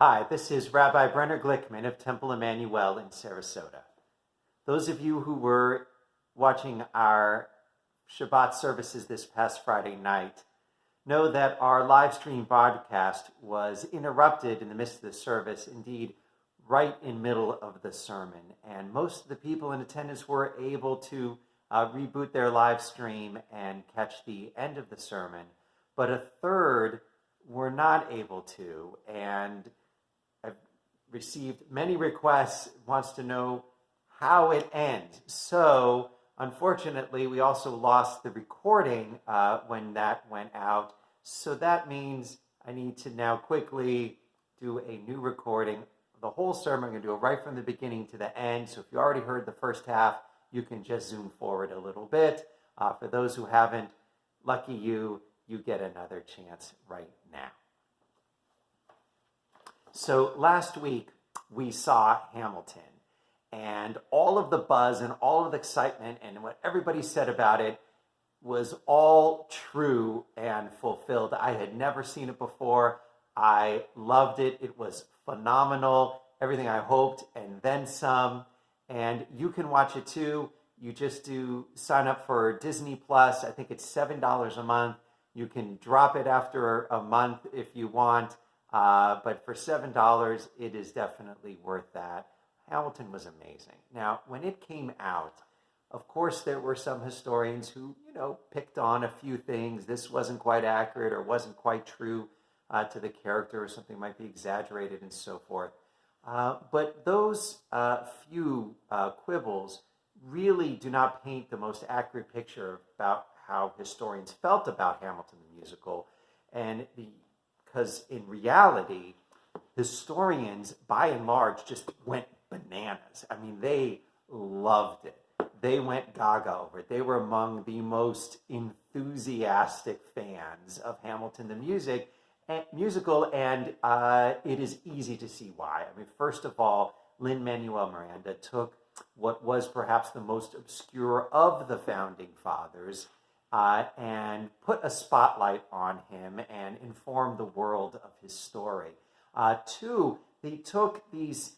Hi, this is Rabbi Brenner Glickman of Temple Emanu-El in Sarasota. Those of you who were watching our Shabbat services this past Friday night know that our live stream broadcast was interrupted in the midst of the service, indeed, right in middle of the sermon. And most of the people in attendance were able to reboot their live stream and catch the end of the sermon, but a third were not able to. And I've received many requests, wants to know how it ends. So unfortunately, we also lost the recording when that went out. So that means I need to now quickly do a new recording. The whole sermon, I'm going to do it right from the beginning to the end. So if you already heard the first half, you can just zoom forward a little bit. For those who haven't, lucky you, you get another chance right now. So last week, we saw Hamilton, and all of the buzz and all of the excitement and what everybody said about it was all true and fulfilled. I had never seen it before. I loved it. It was phenomenal. Everything I hoped and then some. And you can watch it too. You just do sign up for Disney Plus. I think it's $7 a month. You can drop it after a month if you want. But for $7, it is definitely worth that. Hamilton was amazing. Now, when it came out, of course, there were some historians who, picked on a few things. This wasn't quite accurate or wasn't quite true to the character, or something might be exaggerated and so forth. But those few quibbles really do not paint the most accurate picture about how historians felt about Hamilton the musical. And because in reality, historians, by and large, just went bananas. I mean, they loved it. They went gaga over it. They were among the most enthusiastic fans of Hamilton the musical, and it is easy to see why. I mean, first of all, Lin-Manuel Miranda took what was perhaps the most obscure of the founding fathers and put a spotlight on him and informed the world of his story. Two, they took these,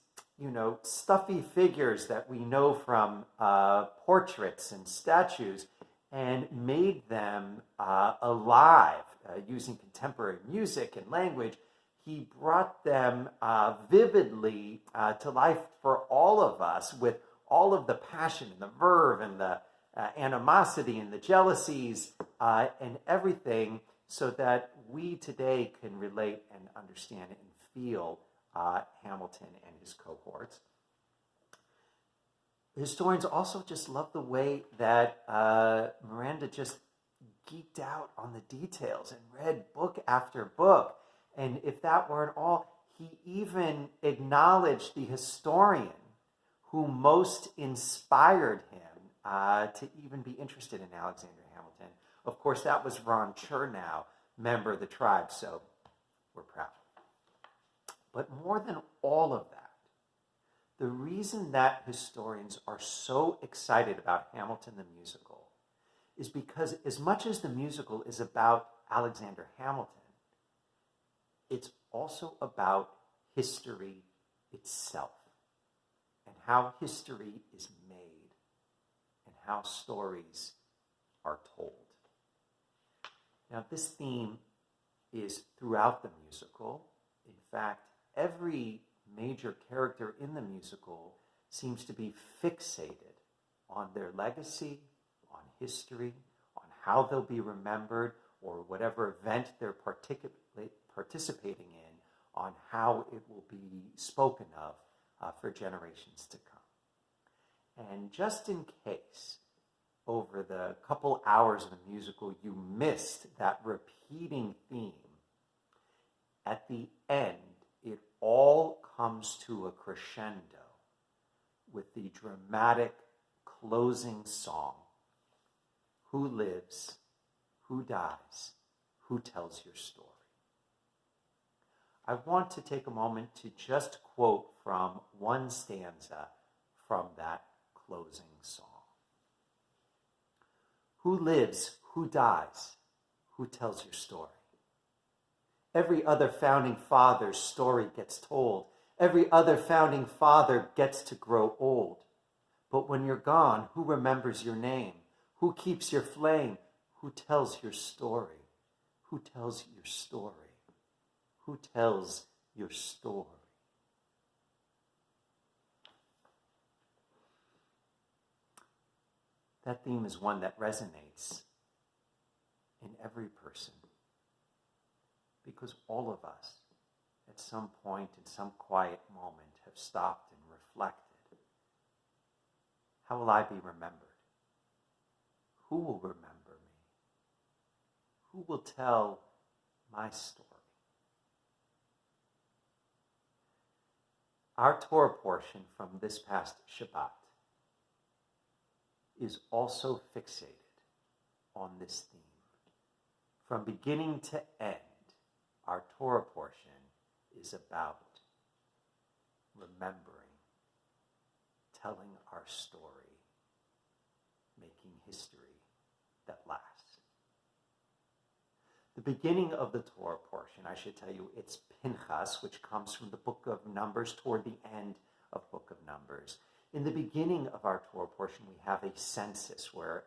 stuffy figures that we know from portraits and statues and made them alive using contemporary music and language. He brought them vividly to life for all of us with all of the passion and the verve and the animosity and the jealousies and everything, so that we today can relate and understand and feel Hamilton and his cohorts. Historians also just love the way that Miranda just geeked out on the details and read book after book. And if that weren't all, he even acknowledged the historian who most inspired him to even be interested in Alexander Hamilton. Of course, that was Ron Chernow, member of the tribe, so we're proud. But more than all of that, the reason that historians are so excited about Hamilton the musical is because as much as the musical is about Alexander Hamilton, it's also about history itself and how history is made and how stories are told. Now, this theme is throughout the musical. In fact, every major character in the musical seems to be fixated on their legacy, on history, on how they'll be remembered, or whatever event they're participating in, on how it will be spoken of for generations to come. And just in case, over the couple hours of the musical, you missed that repeating theme, at the end, it all comes to a crescendo with the dramatic closing song. Who lives? Who dies? Who tells your story? I want to take a moment to just quote from one stanza from that closing song. Who lives? Who dies? Who tells your story? Every other founding father's story gets told. Every other founding father gets to grow old. But when you're gone, who remembers your name? Who keeps your flame? Who tells your story? Who tells your story? Who tells your story? That theme is one that resonates in every person, because all of us, at some point, in some quiet moment, have stopped and reflected. How will I be remembered? Who will remember me? Who will tell my story? Our Torah portion from this past Shabbat is also fixated on this theme. From beginning to end, our Torah portion is about remembering, telling our story, making history that lasts. The beginning of the Torah portion, I should tell you, it's Pinchas, which comes from the book of Numbers, toward the end of book of Numbers. In the beginning of our Torah portion, we have a census where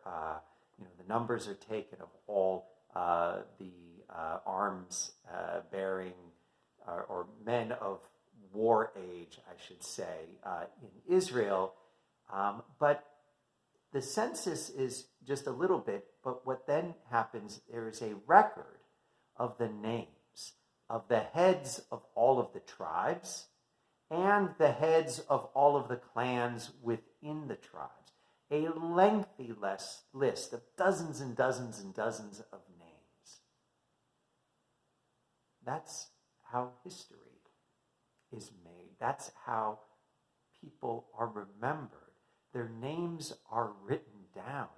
the numbers are taken of all the arms bearing or men of war age, I should say, in Israel. But the census is just a little bit, but what then happens, there is a record of the names of the heads of all of the tribes and the heads of all of the clans within the tribes. A lengthy list of dozens and dozens and dozens of names. That's how history is made. That's how people are remembered. Their names are written down.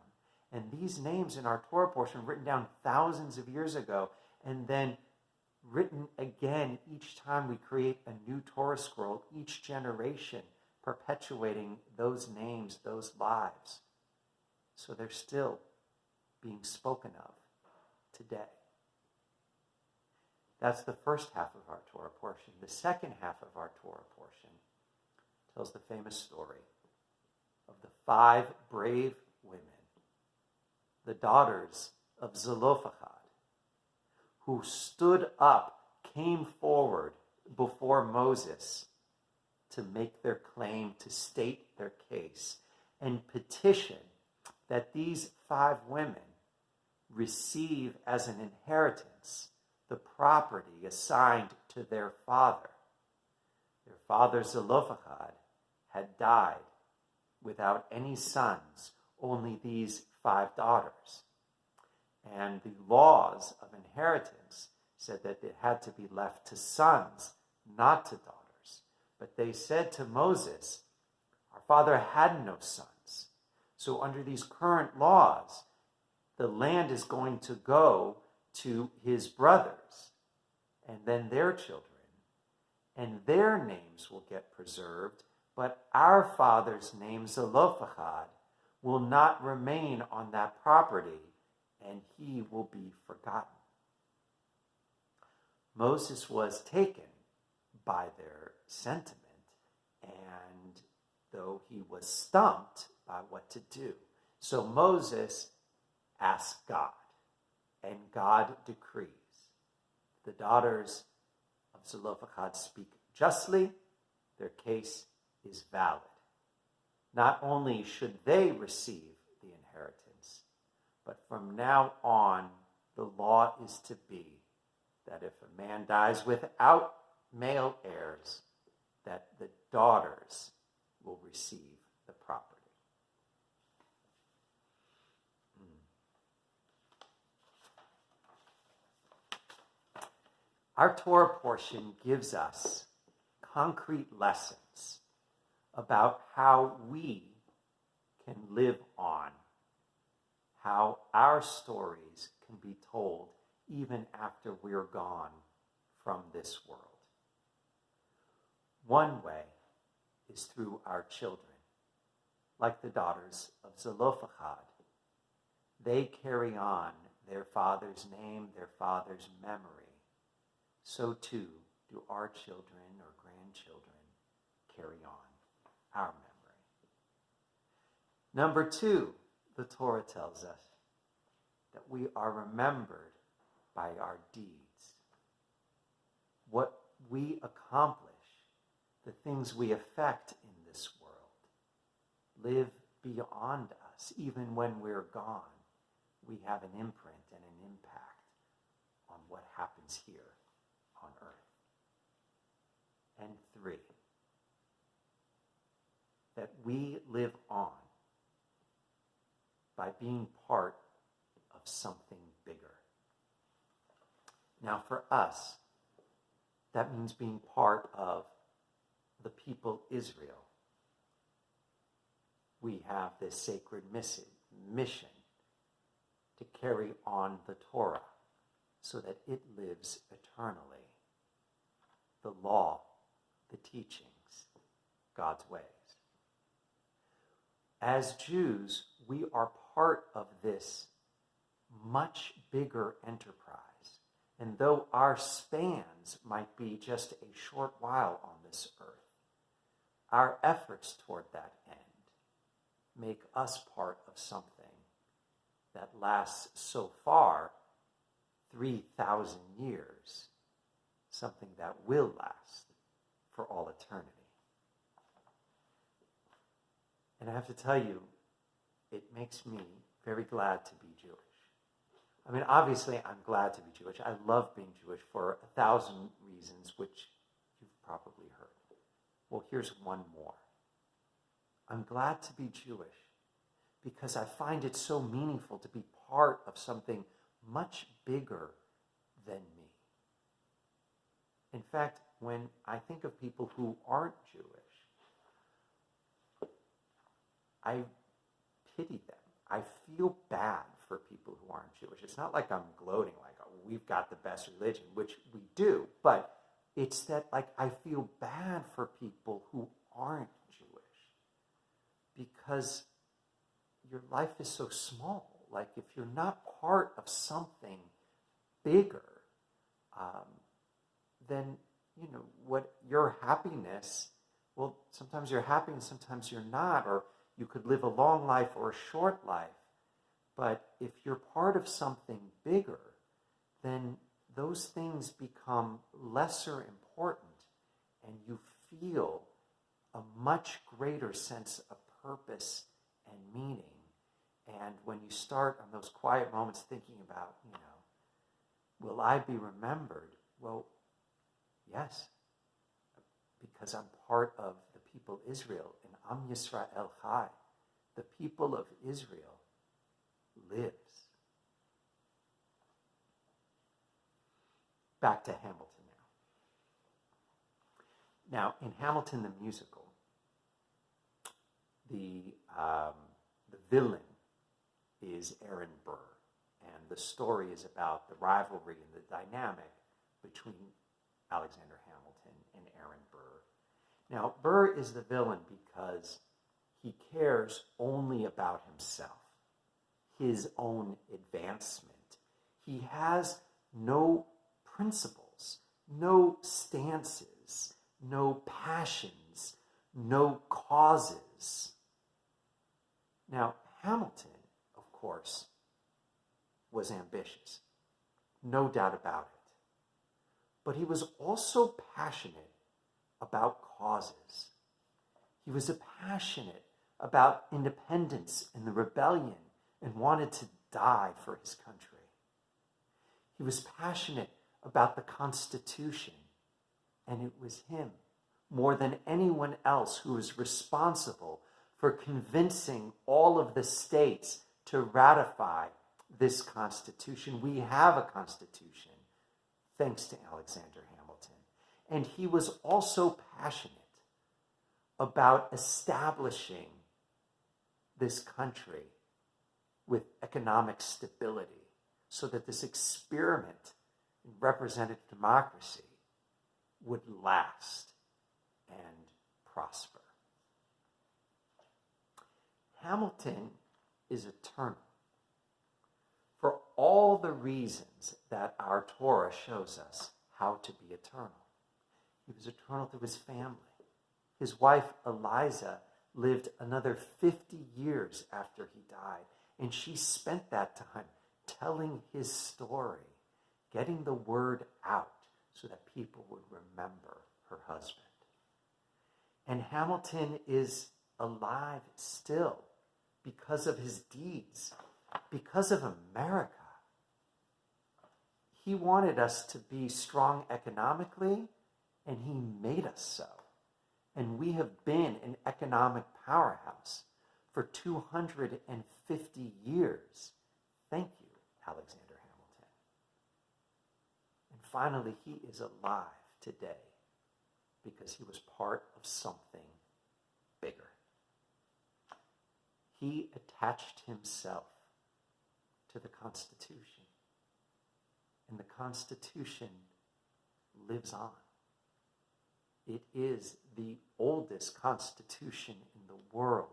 And these names in our Torah portion, written down thousands of years ago, and then written again each time we create a new Torah scroll, each generation perpetuating those names, those lives. So they're still being spoken of today. That's the first half of our Torah portion. The second half of our Torah portion tells the famous story of the 5 brave women, the daughters of Zelophehad, who stood up, came forward before Moses to make their claim, to state their case, and petition that these 5 women receive as an inheritance the property assigned to their father. Their father Zelophehad had died without any sons, only these 5 daughters. And the laws of inheritance said that it had to be left to sons, not to daughters. But they said to Moses, our father had no sons. So under these current laws, the land is going to go to his brothers and then their children. And their names will get preserved, but our father's name, Zelophehad, will not remain on that property, and he will be forgotten. Moses was taken by their sentiment, and though he was stumped by what to do. So Moses asked God, and God decrees. The daughters of Zelophehad speak justly, their case is valid. Not only should they receive the inheritance, but from now on, the law is to be that if a man dies without male heirs, that the daughters will receive the property. Our Torah portion gives us concrete lessons about how we can live on, how our stories can be told even after we're gone from this world. One way is through our children, like the daughters of Zelophehad. They carry on their father's name, their father's memory, so too do our children or grandchildren carry on our memory. Number two, the Torah tells us that we are remembered by our deeds. What we accomplish, the things we affect in this world, live beyond us. Even when we're gone, we have an imprint and an impact on what happens here on earth. And three, that we live on by being part of something bigger. Now for us, that means being part of the people Israel. We have this sacred mission to carry on the Torah so that it lives eternally. The law, the teachings, God's ways. As Jews, we are part of this much bigger enterprise. And though our spans might be just a short while on this earth, our efforts toward that end make us part of something that lasts so far 3,000 years, something that will last for all eternity. And I have to tell you, it makes me very glad to be Jewish. I mean, obviously, I'm glad to be Jewish. I love being Jewish for 1,000 reasons, which you've probably heard. Well, here's one more. I'm glad to be Jewish because I find it so meaningful to be part of something much bigger than me. In fact, when I think of people who aren't Jewish, I pity them. I feel bad for people who aren't Jewish. It's not like I'm gloating, like, oh, we've got the best religion, which we do, but it's that, like, I feel bad for people who aren't Jewish because your life is so small. Like, if you're not part of something bigger, then, what your happiness, well, sometimes you're happy and sometimes you're not, or you could live a long life or a short life. But if you're part of something bigger, then those things become lesser important and you feel a much greater sense of purpose and meaning. And when you start on those quiet moments thinking about, will I be remembered? Well, yes, because I'm part of the people Israel, and Am Yisrael Chai. The people of Israel lives. Back to Hamilton now. Now, in Hamilton the musical, the villain is Aaron Burr, and the story is about the rivalry and the dynamic between Alexander Hamilton and Aaron Burr. Now, Burr is the villain because he cares only about himself, his own advancement. He has no principles, no stances, no passions, no causes. Now, Hamilton, of course, was ambitious, no doubt about it. But he was also passionate about causes. He was passionate about independence and the rebellion and wanted to die for his country. He was passionate about the Constitution, and it was him, more than anyone else, who was responsible for convincing all of the states to ratify this Constitution. We have a Constitution, thanks to Alexander Hamilton. And he was also passionate about establishing this country with economic stability so that this experiment in representative democracy would last and prosper. Hamilton is eternal for all the reasons that our Torah shows us how to be eternal. He was eternal to his family. His wife, Eliza, lived another 50 years after he died, and she spent that time telling his story, getting the word out so that people would remember her husband. And Hamilton is alive still because of his deeds, because of America. He wanted us to be strong economically, and he made us so. And we have been an economic powerhouse for 250 years. Thank you, Alexander Hamilton. And finally, he is alive today because he was part of something bigger. He attached himself to the Constitution, and the Constitution lives on. It is the oldest Constitution in the world,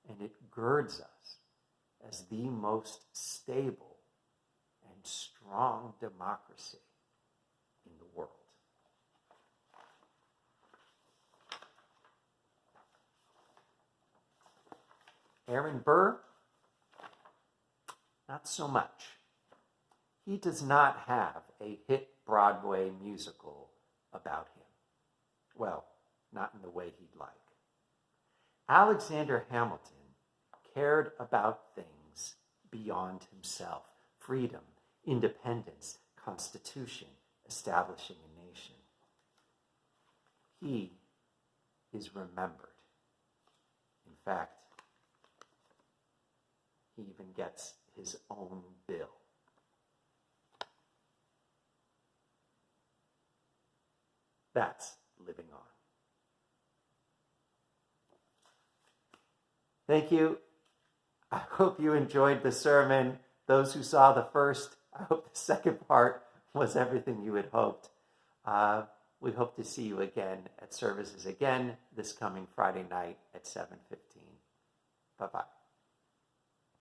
and it girds us as the most stable and strong democracy in the world. Aaron Burr, not so much. He does not have a hit Broadway musical about him. Well, not in the way he'd like. Alexander Hamilton cared about things beyond himself: freedom, independence, constitution, establishing a nation. He is remembered. In fact, he even gets his own bill. That's living on. Thank you. I hope you enjoyed the sermon. Those who saw the first, I hope the second part was everything you had hoped. We hope to see you again at services again this coming Friday night at 7:15. Bye-bye.